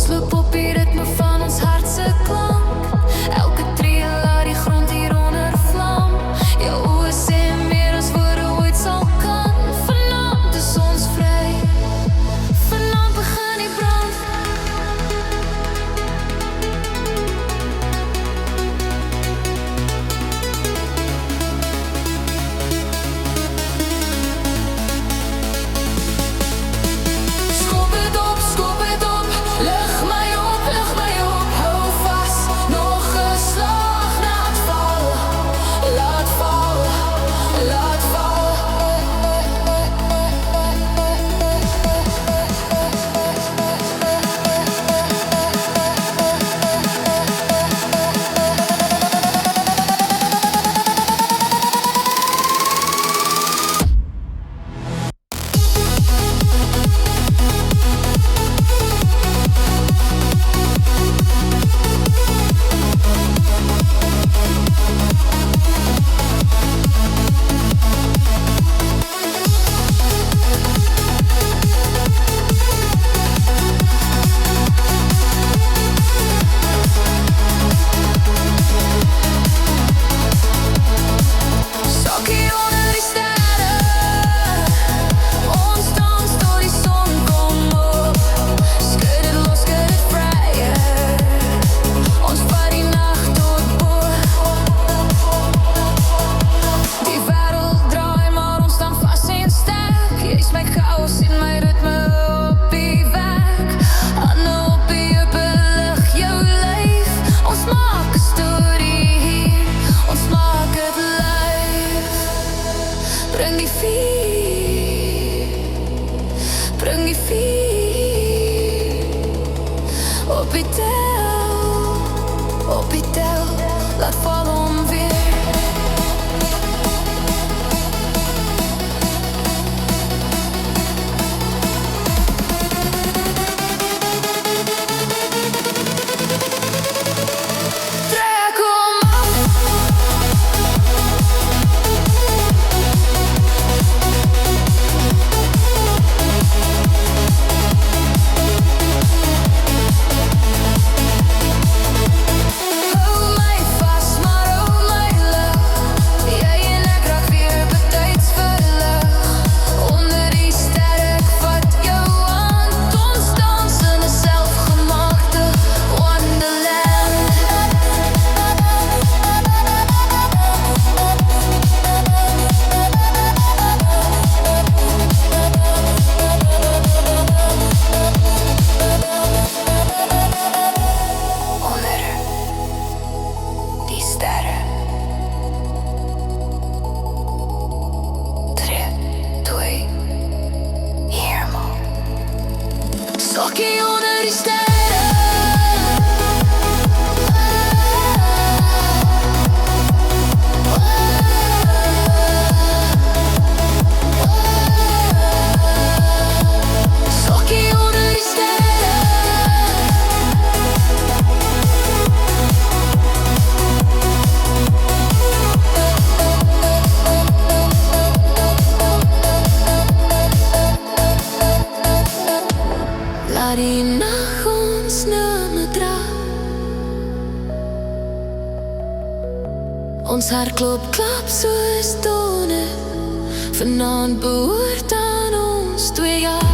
Ons loop op die ritme van ons hart se klank. Elke tree laat die grond hieronder vlam. Jou oë sê meer as woorde ooit sal kan. Vanaand is ons vry. Vanaand begin die brand. Skop het op, lig my op, hou vas, nog 'n slag, laat val, laat val, laat val. Sokkie onder die sterre, ons dans tot die son kom op. Skud het los, skud het vrye, ons vat die nag tot bo. Die wêreld draai, maar ons staan vas en sterk. Jy's my chaos en my ritme op die werk. Hande op die open lig, jou lyf. Ons maak 'n storie hier, ons maak het live. Bring die vuur, bring die vuur. Op die tel, laat val om weer. Trek hom af. Hou my vas, maar hou my lig. Jy en ek raak weer betyds verlig. Onder die sterre, ek vat jou hand. Ons dans in 'n selfgemaakte wonderland. Onder die sterre. 3, 2, 1. Sokkie onder die sterre. Sokkie onder die sterre. Laat die nag ons nummer dra. Ons hart klop soos tone. Vanaand behoort aan ons 2 jaar.